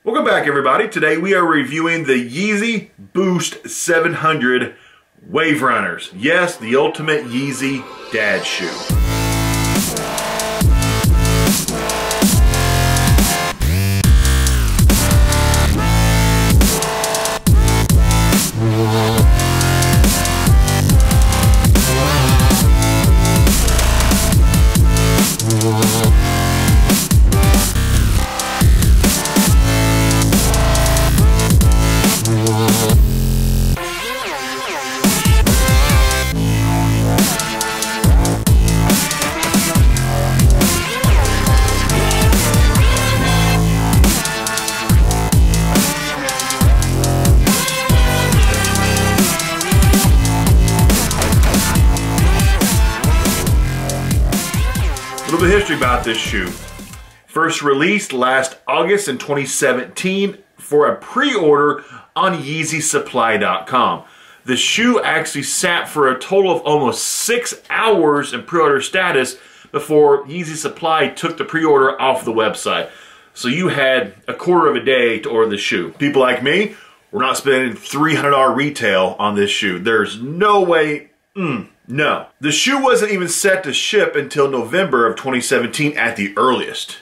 Welcome back, everybody. Today we are reviewing the Yeezy Boost 700 Wave Runners. Yes, the ultimate Yeezy dad shoe. A little bit of history about this shoe. First released last August in 2017 for a pre-order on YeezySupply.com. The shoe actually sat for a total of almost 6 hours in pre-order status before Yeezy Supply took the pre-order off the website. So you had a quarter of a day to order the shoe. People like me, we're not spending $300 retail on this shoe. There's no way. No. The shoe wasn't even set to ship until November of 2017 at the earliest.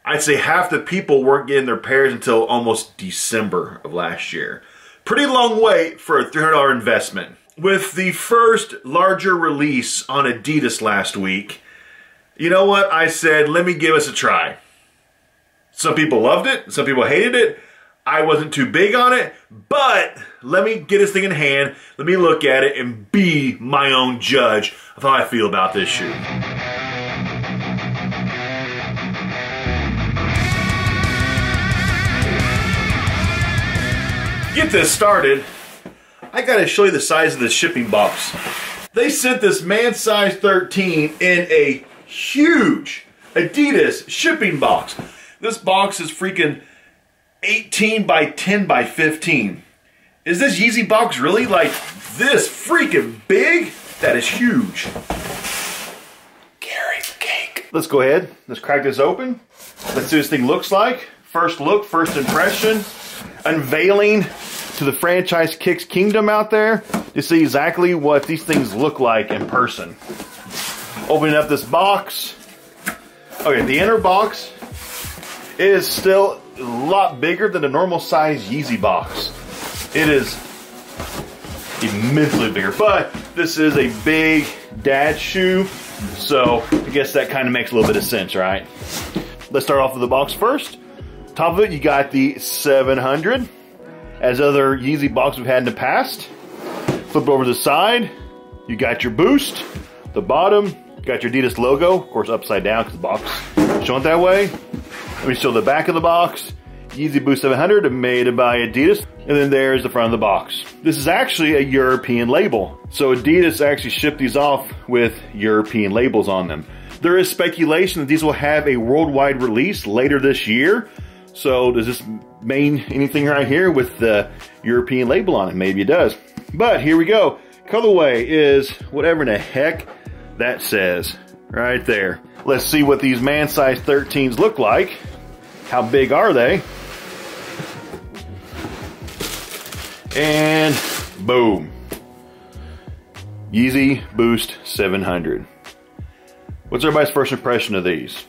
I'd say half the people weren't getting their pairs until almost December of last year. Pretty long wait for a $300 investment. With the first larger release on Adidas last week, you know what? I said, let me give us a try. Some people loved it, some people hated it. I wasn't too big on it, but let me get this thing in hand, let me look at it and be my own judge of how I feel about this shoe. Get this started, I gotta show you the size of the shipping box. They sent this man size 13 in a huge Adidas shipping box. This box is freaking 18 by 10 by 15. Is this Yeezy box really like this freaking big? That is huge. Carry the cake. Let's go ahead. Let's crack this open. Let's see what this thing looks like. First look, first impression. Unveiling to the franchise Kicks Kingdom out there to see exactly what these things look like in person. Opening up this box. Okay, the inner box is still a lot bigger than the normal size Yeezy box. It is immensely bigger, but this is a big dad shoe, so I guess that kind of makes a little bit of sense, right? Let's start off with the box first. Top of it, you got the 700, as other Yeezy boxes we've had in the past. Flip it over to the side, you got your Boost. The bottom, you got your Adidas logo, of course upside down because the box showing it that way. Let me show the back of the box. Yeezy Boost 700 made by Adidas. And then there's the front of the box. This is actually a European label. So Adidas actually shipped these off with European labels on them. There is speculation that these will have a worldwide release later this year. So does this mean anything right here with the European label on it? Maybe it does. But here we go. Colorway is whatever in the heck that says right there. Let's see what these man size 13s look like. How big are they? And boom. Yeezy Boost 700. What's everybody's first impression of these?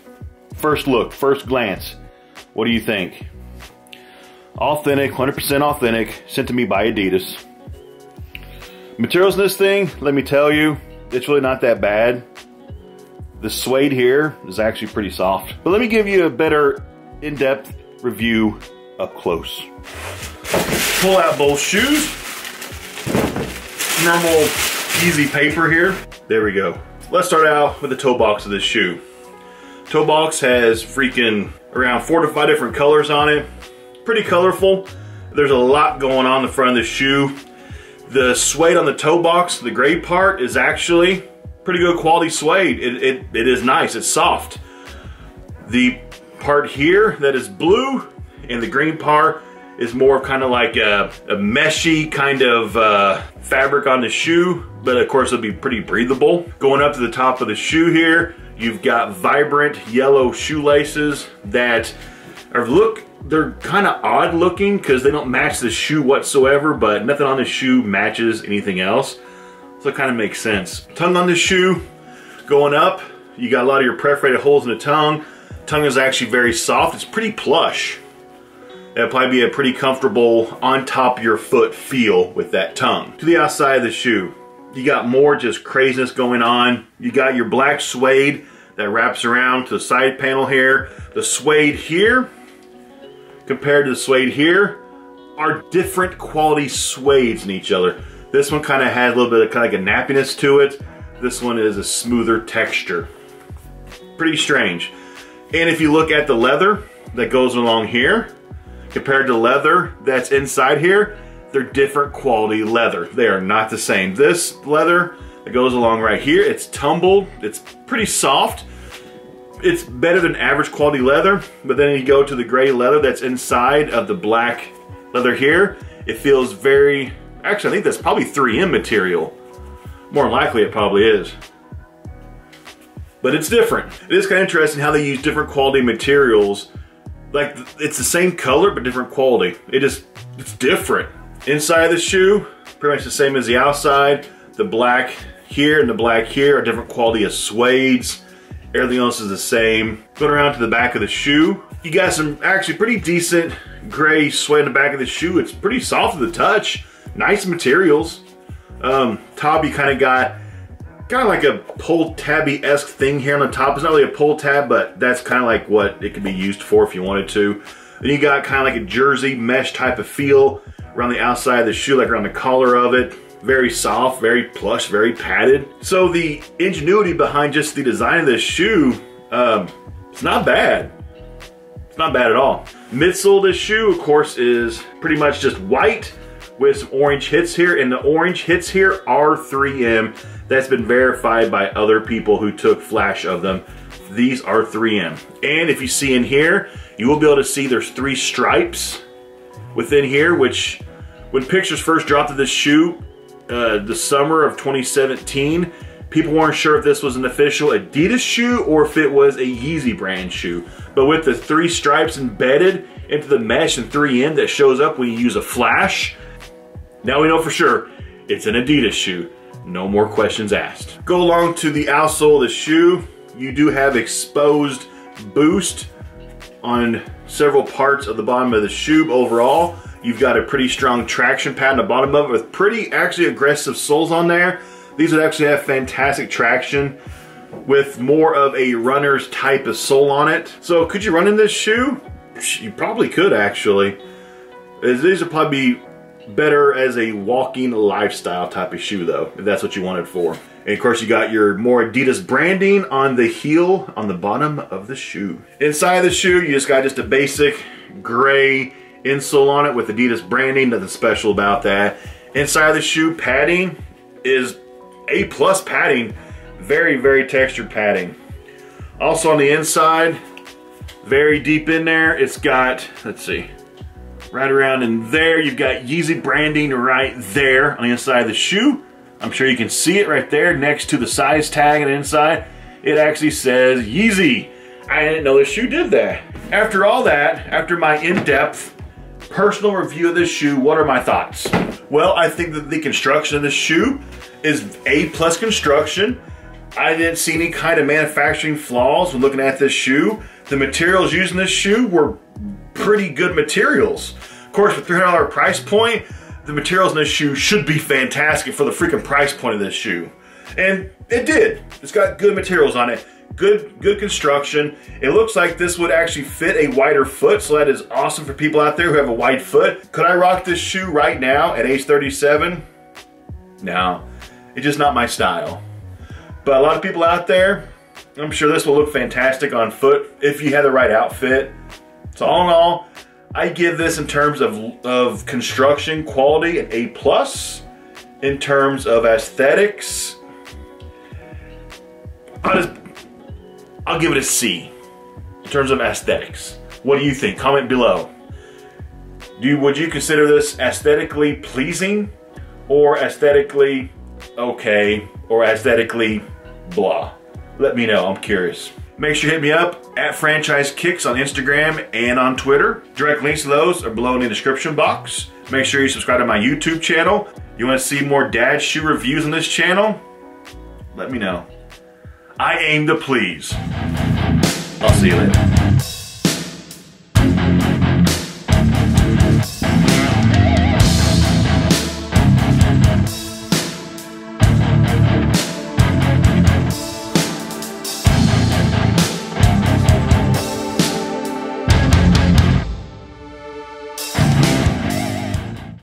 First look, first glance. What do you think? Authentic, 100% authentic, sent to me by Adidas. Materials in this thing, let me tell you, it's really not that bad. The suede here is actually pretty soft. But let me give you a better in-depth review up close. Pull out both shoes. Normal Yeezy paper here. There we go. Let's start out with the toe box of this shoe. Toe box has freaking around 4 to 5 different colors on it. Pretty colorful. There's a lot going on in the front of the shoe. The suede on the toe box, the gray part, is actually pretty good quality suede. It is nice, it's soft. The part here that is blue and the green part is more kind of like a meshy kind of fabric on the shoe, but of course it'll be pretty breathable. Going up to the top of the shoe here, you've got vibrant yellow shoelaces that look they're kind of odd looking because they don't match the shoe whatsoever, but nothing on the shoe matches anything else. So it kind of makes sense. Tongue on the shoe, going up, you got a lot of your perforated holes in the tongue. Tongue is actually very soft. It's pretty plush. That'll probably be a pretty comfortable on top of your foot feel with that tongue. To the outside of the shoe, you got more just craziness going on. You got your black suede that wraps around to the side panel here. The suede here compared to the suede here are different quality suedes in each other. This one kind of has a little bit of kind of like a nappiness to it. This one is a smoother texture. Pretty strange. And if you look at the leather that goes along here compared to leather that's inside here, they're different quality leather. They are not the same. This leather that goes along right here, it's tumbled, it's pretty soft. It's better than average quality leather, but then you go to the gray leather that's inside of the black leather here, it feels very, actually I think that's probably 3M material. More than likely it probably is. But it's different. It is kind of interesting how they use different quality materials. Like, it's the same color, but different quality. It's different. Inside of the shoe, pretty much the same as the outside. The black here and the black here are different quality of suedes. Everything else is the same. Going around to the back of the shoe, you got some actually pretty decent gray suede in the back of the shoe. It's pretty soft to the touch. Nice materials. Top, you kind of got like a pull tabby-esque thing here on the top. It's not really a pull tab, but that's kind of like what it could be used for if you wanted to. Then you got kind of like a jersey mesh type of feel around the outside of the shoe, like around the collar of it. Very soft, very plush, very padded. So the ingenuity behind just the design of this shoe, it's not bad. It's not bad at all. Midsole of this shoe, of course, is pretty much just white with some orange hits here, and the orange hits here are 3M. That's been verified by other people who took flash of them. These are 3M. And if you see in here, you will be able to see there's 3 stripes within here, which when pictures first dropped of this shoe, the summer of 2017, people weren't sure if this was an official Adidas shoe or if it was a Yeezy brand shoe. But with the 3 stripes embedded into the mesh and 3M that shows up when you use a flash, now we know for sure it's an Adidas shoe. No more questions asked. Go along to the outsole of the shoe. You do have exposed boost on several parts of the bottom of the shoe. Overall, you've got a pretty strong traction pad on the bottom of it with pretty actually aggressive soles on there. These would actually have fantastic traction with more of a runner's type of sole on it. So could you run in this shoe? You probably could actually. These would probably be better as a walking lifestyle type of shoe though, if that's what you wanted for. And of course you got your more Adidas branding on the heel on the bottom of the shoe. Inside of the shoe, you just got a basic gray insole on it with Adidas branding, nothing special about that. Inside of the shoe, padding is A+ padding, very, very textured padding. Also on the inside, very deep in there, it's got, let's see, right around in there, you've got Yeezy branding right there on the inside of the shoe. I'm sure you can see it right there next to the size tag on the inside. It actually says Yeezy. I didn't know this shoe did that. After all that, after my in-depth personal review of this shoe, what are my thoughts? Well, I think that the construction of this shoe is A+ construction. I didn't see any kind of manufacturing flaws when looking at this shoe. The materials used in this shoe were pretty good materials. Of course, with $300 price point, the materials in this shoe should be fantastic for the freaking price point of this shoe. And it did. It's got good materials on it. Good construction. It looks like this would actually fit a wider foot, so that is awesome for people out there who have a wide foot. Could I rock this shoe right now at age 37? No, it's just not my style. But a lot of people out there, I'm sure this will look fantastic on foot if you have the right outfit. So all in all, I give this in terms of construction quality an A+. In terms of aesthetics, I'll give it a C. In terms of aesthetics, what do you think? Comment below. Would you consider this aesthetically pleasing, or aesthetically okay, or aesthetically blah? Let me know, I'm curious. Make sure you hit me up at Franchise Kicks on Instagram and on Twitter. Direct links to those are below in the description box. Make sure you subscribe to my YouTube channel. You want to see more dad shoe reviews on this channel? Let me know. I aim to please. I'll see you later.